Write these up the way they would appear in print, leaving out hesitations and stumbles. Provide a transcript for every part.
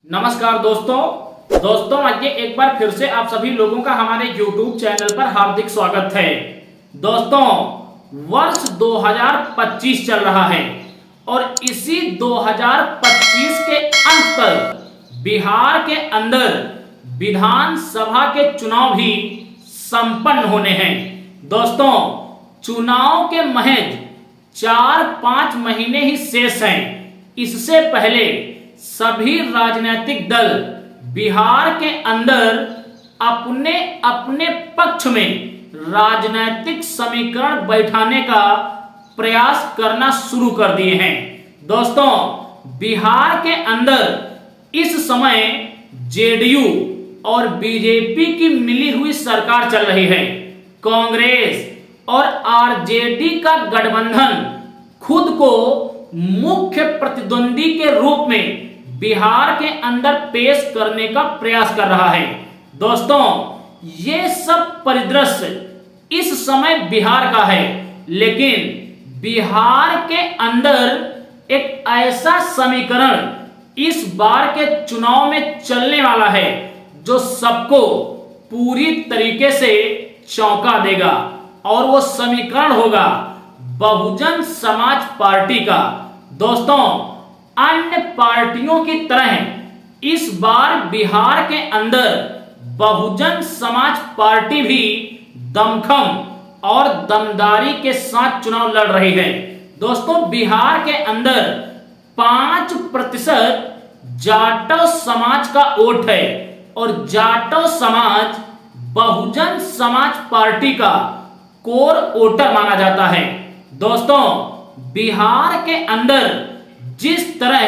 नमस्कार दोस्तों आइए एक बार फिर से आप सभी लोगों का हमारे YouTube चैनल पर हार्दिक स्वागत है। दोस्तों, वर्ष 2025 चल रहा है और इसी 2025 के अंत तक बिहार के अंदर विधानसभा के चुनाव भी संपन्न होने हैं। दोस्तों, चुनाव के महज 4-5 महीने ही शेष हैं। इससे पहले सभी राजनीतिक दल बिहार के अंदर अपने अपने पक्ष में राजनीतिक समीकरण बैठाने का प्रयास करना शुरू कर दिए हैं। दोस्तों, बिहार के अंदर इस समय जेडीयू और बीजेपी की मिली हुई सरकार चल रही है। कांग्रेस और आरजेडी का गठबंधन खुद को मुख्य प्रतिद्वंदी के रूप में बिहार के अंदर पेश करने का प्रयास कर रहा है। दोस्तों, ये सब परिदृश्य इस समय बिहार का है, लेकिन बिहार के अंदर एक ऐसा समीकरण इस बार के चुनाव में चलने वाला है जो सबको पूरी तरीके से चौंका देगा, और वो समीकरण होगा बहुजन समाज पार्टी का। दोस्तों, अन्य पार्टियों की तरह इस बार बिहार के अंदर बहुजन समाज पार्टी भी दमखम और दमदारी के साथ चुनाव लड़ रही है। दोस्तों, बिहार के अंदर 5% जाटव समाज का वोट है और जाटव समाज बहुजन समाज पार्टी का कोर वोटर माना जाता है। दोस्तों, बिहार के अंदर जिस तरह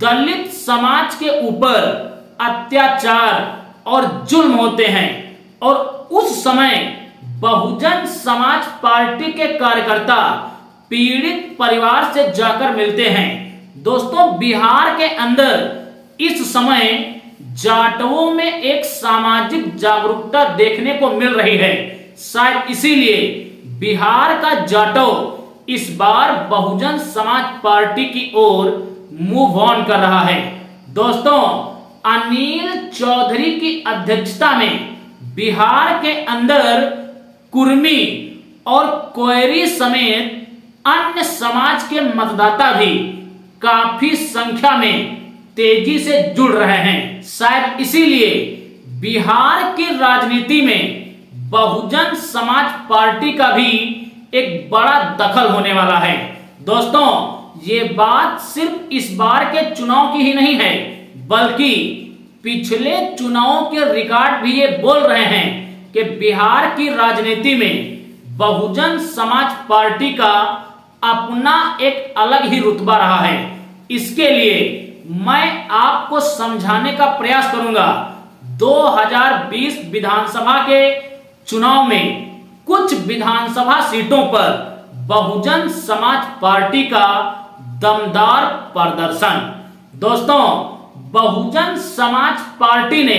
दलित समाज के ऊपर अत्याचार और जुल्म होते हैं और उस समय बहुजन समाज पार्टी के कार्यकर्ता पीड़ित परिवार से जाकर मिलते हैं। दोस्तों, बिहार के अंदर इस समय जाटवों में एक सामाजिक जागरूकता देखने को मिल रही है। शायद इसीलिए बिहार का जाटव इस बार बहुजन समाज पार्टी की ओर मूव ऑन कर रहा है। दोस्तों, अनिल चौधरी की अध्यक्षता में बिहार के अंदर कुर्मी और कोयरी समेत अन्य समाज के मतदाता भी काफी संख्या में तेजी से जुड़ रहे हैं। शायद इसीलिए बिहार की राजनीति में बहुजन समाज पार्टी का भी एक बड़ा दखल होने वाला है। दोस्तों, ये बात सिर्फ इस बार के चुनाव की ही नहीं है, बल्कि पिछले चुनावों के रिकॉर्ड भी ये बोल रहे हैं कि बिहार की राजनीति में बहुजन समाज पार्टी का अपना एक अलग ही रुतबा रहा है। इसके लिए मैं आपको समझाने का प्रयास करूंगा। 2020 विधानसभा के चुनाव में कुछ विधानसभा सीटों पर बहुजन समाज पार्टी का दमदार प्रदर्शन। दोस्तों, बहुजन समाज पार्टी ने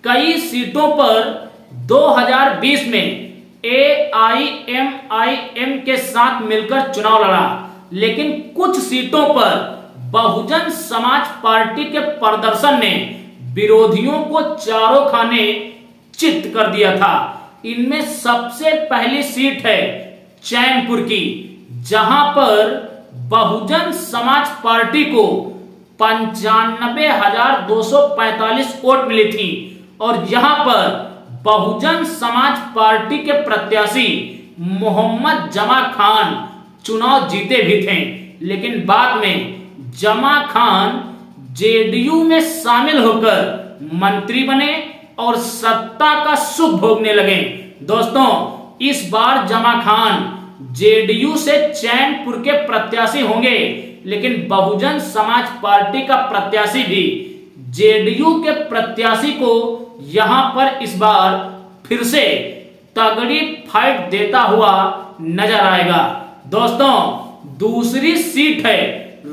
कई सीटों पर 2020 में AIMIM के साथ मिलकर चुनाव लड़ा, लेकिन कुछ सीटों पर बहुजन समाज पार्टी के प्रदर्शन ने विरोधियों को चारों खाने चित कर दिया था। इनमें सबसे पहली सीट है चैनपुर की, जहां पर बहुजन समाज पार्टी को 95,245 वोट मिली थी और यहां पर बहुजन समाज पार्टी के प्रत्याशी मोहम्मद जमा खान चुनाव जीते भी थे, लेकिन बाद में जमा खान जेडीयू में शामिल होकर मंत्री बने और सत्ता का सुख भोगने लगे। दोस्तों, इस बार जमा खान जेडीयू से चैनपुर के प्रत्याशी होंगे, लेकिन बहुजन समाज पार्टी का प्रत्याशी भी जेडीयू के प्रत्याशी को यहां पर इस बार फिर से तगड़ी फाइट देता हुआ नजर आएगा। दोस्तों, दूसरी सीट है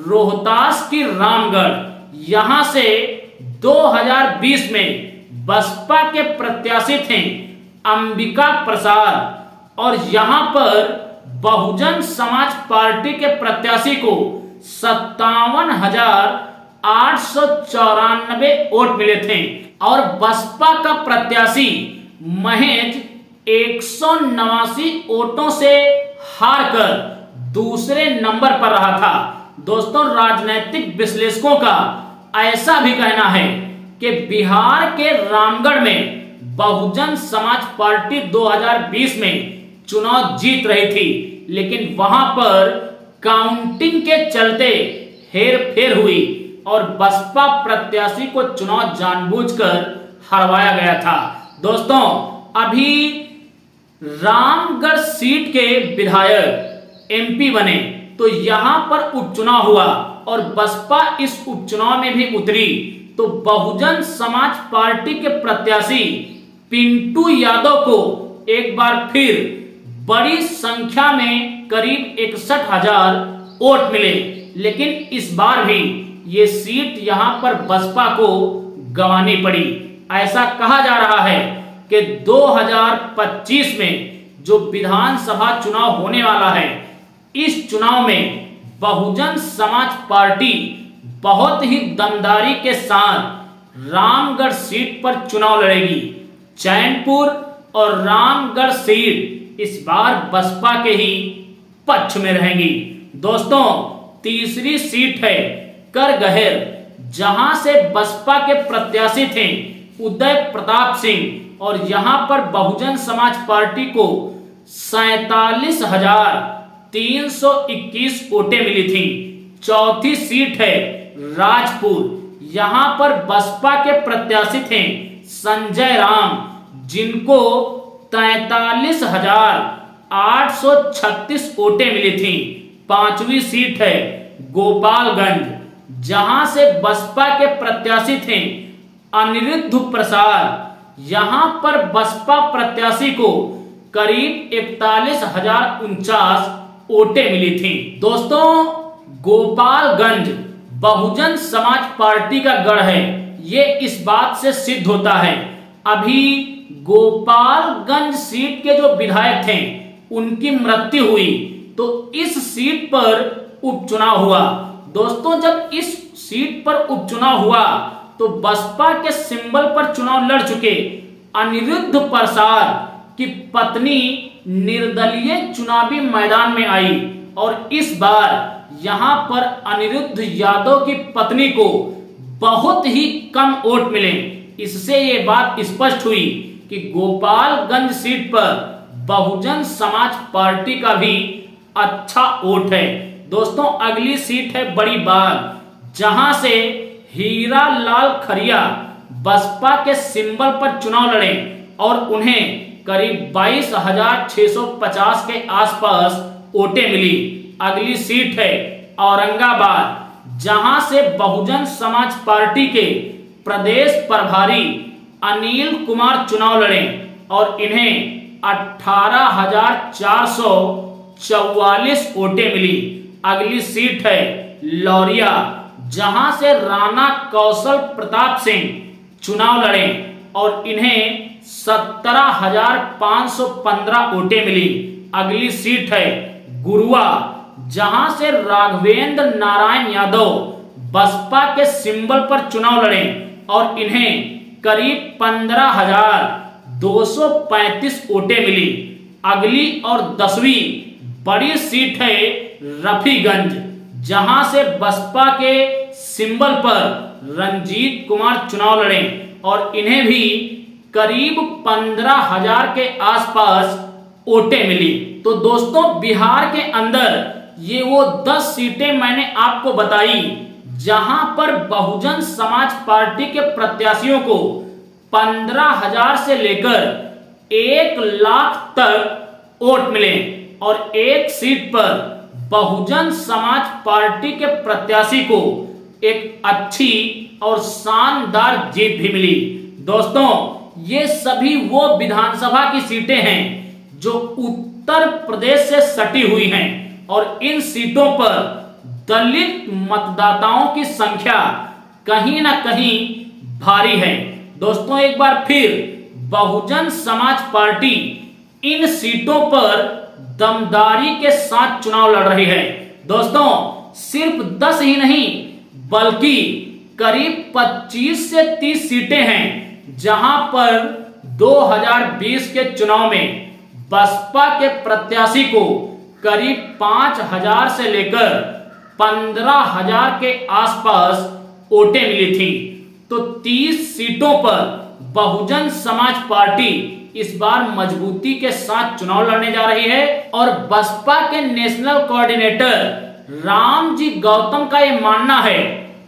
रोहतास की रामगढ़। यहां से 2020 में बसपा के प्रत्याशी थे अंबिका प्रसाद और यहां पर बहुजन समाज पार्टी के प्रत्याशी को 57,000 894 वोट मिले थे और बसपा का प्रत्याशी महज 189 वोटों से हारकर दूसरे नंबर पर रहा था। दोस्तों, राजनीतिक विश्लेषकों का ऐसा भी कहना है कि बिहार के रामगढ़ में बहुजन समाज पार्टी 2020 में चुनाव जीत रही थी, लेकिन वहां पर काउंटिंग के चलते हेरफेर हुई और बसपा प्रत्याशी को चुनाव जानबूझकर हरवाया गया था। दोस्तों, अभी रामगढ़ सीट के विधायक एमपी बने तो यहां पर उपचुनाव हुआ और बसपा इस उपचुनाव में भी उतरी तो बहुजन समाज पार्टी के प्रत्याशी पिंटू यादव को एक बार फिर बड़ी संख्या में करीब 61,000 वोट मिले, लेकिन इस बार भी ये सीट यहां पर बसपा को गंवानी पड़ी। ऐसा कहा जा रहा है कि 2025 में जो विधानसभा चुनाव होने वाला है, इस चुनाव में बहुजन समाज पार्टी बहुत ही दमदारी के साथ रामगढ़ सीट पर चुनाव लड़ेगी। चैनपुर और रामगढ़ सीट इस बार बसपा के ही पक्ष में रहेंगी। दोस्तों, तीसरी सीट है करगहर, जहां से बसपा के प्रत्याशी थे उदय प्रताप सिंह और यहां पर बहुजन समाज पार्टी को 47,321 वोटें मिली थी। चौथी सीट है राजपुर, यहां पर बसपा के प्रत्याशी थे संजय राम, जिनको 43,836 वोटें मिली थी। पांचवी सीट है गोपालगंज, जहां से बसपा के प्रत्याशी थे अनिरुद्ध प्रसाद, यहां पर बसपा प्रत्याशी को करीब 41,049 वोटें मिली थी। दोस्तों, गोपालगंज बहुजन समाज पार्टी का गढ़ है, ये इस बात से सिद्ध होता है। अभी गोपालगंज सीट के जो विधायक थे उनकी मृत्यु हुई तो इस सीट पर उपचुनाव हुआ। दोस्तों, जब इस सीट पर उपचुनाव हुआ तो बसपा के सिंबल पर चुनाव लड़ चुके अनिरुद्ध प्रसाद की पत्नी निर्दलीय चुनावी मैदान में आई और इस बार यहां पर अनिरुद्ध यादव की पत्नी को बहुत ही कम वोट मिले। इससे ये बात स्पष्ट हुई कि गोपालगंज सीट पर बहुजन समाज पार्टी का भी अच्छा वोट है। दोस्तों, अगली सीट है बड़ी बाग, जहां से हीरा लाल खरिया बसपा के सिंबल पर चुनाव लड़े और उन्हें करीब 22,650 के आसपास वोटें मिली। अगली सीट है औरंगाबाद, जहां से बहुजन समाज पार्टी के प्रदेश प्रभारी अनिल कुमार चुनाव लड़े और इन्हें 18,444 वोटें मिली। अगली सीट है लौरिया, जहां से राणा कौशल प्रताप सिंह चुनाव लड़े और इन्हें 17,515 वोटें मिली। अगली सीट है गुरुआ, जहां से राघवेंद्र नारायण यादव बसपा के सिंबल पर चुनाव लड़े और इन्हें करीब 15,235 वोटें मिली। अगली और 10वीं बड़ी सीट है रफीगंज, जहां से बसपा के सिंबल पर रंजीत कुमार चुनाव लड़े और इन्हें भी करीब 15,000 के आसपास वोटें मिली। तो दोस्तों, बिहार के अंदर ये वो 10 सीटें मैंने आपको बताई जहां पर बहुजन समाज पार्टी के प्रत्याशियों को 15,000 से लेकर 1 लाख तक वोट मिले और एक सीट पर बहुजन समाज पार्टी के प्रत्याशी को एक अच्छी और शानदार जीत भी मिली। दोस्तों, ये सभी वो विधानसभा की सीटें हैं जो उत्तर प्रदेश से सटी हुई हैं और इन सीटों पर दलित मतदाताओं की संख्या कहीं ना कहीं भारी है। दोस्तों, एक बार फिर बहुजन समाज पार्टी इन सीटों पर दमदारी के साथ चुनाव लड़ रही है। दोस्तों, सिर्फ 10 ही नहीं बल्कि करीब 25 से 30 सीटें हैं जहां पर 2020 के चुनाव में बसपा के प्रत्याशी को करीब 5,000 से लेकर 15,000 के आसपास वोटें मिली थी। तो 30 सीटों पर बहुजन समाज पार्टी इस बार मजबूती के साथ चुनाव लड़ने जा रही है और बसपा के नेशनल कोऑर्डिनेटर रामजी गौतम का यह मानना है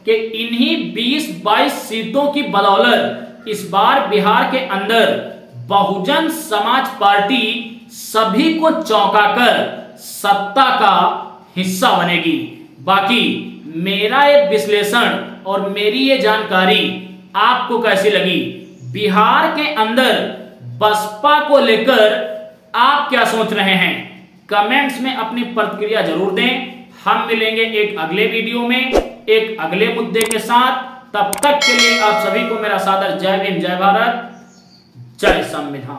कि इन्हीं 20-22 सीटों की बदौलत इस बार बिहार के अंदर बहुजन समाज पार्टी सभी को चौंकाकर सत्ता का हिस्सा बनेगी। बाकी मेरा ये विश्लेषण और मेरी ये जानकारी आपको कैसी लगी? बिहार के अंदर बसपा को लेकर आप क्या सोच रहे हैं? कमेंट्स में अपनी प्रतिक्रिया जरूर दें। हम मिलेंगे एक अगले वीडियो में एक अगले मुद्दे के साथ। तब तक के लिए आप सभी को मेरा सादर जय भीम, जय भारत, जय संविधान।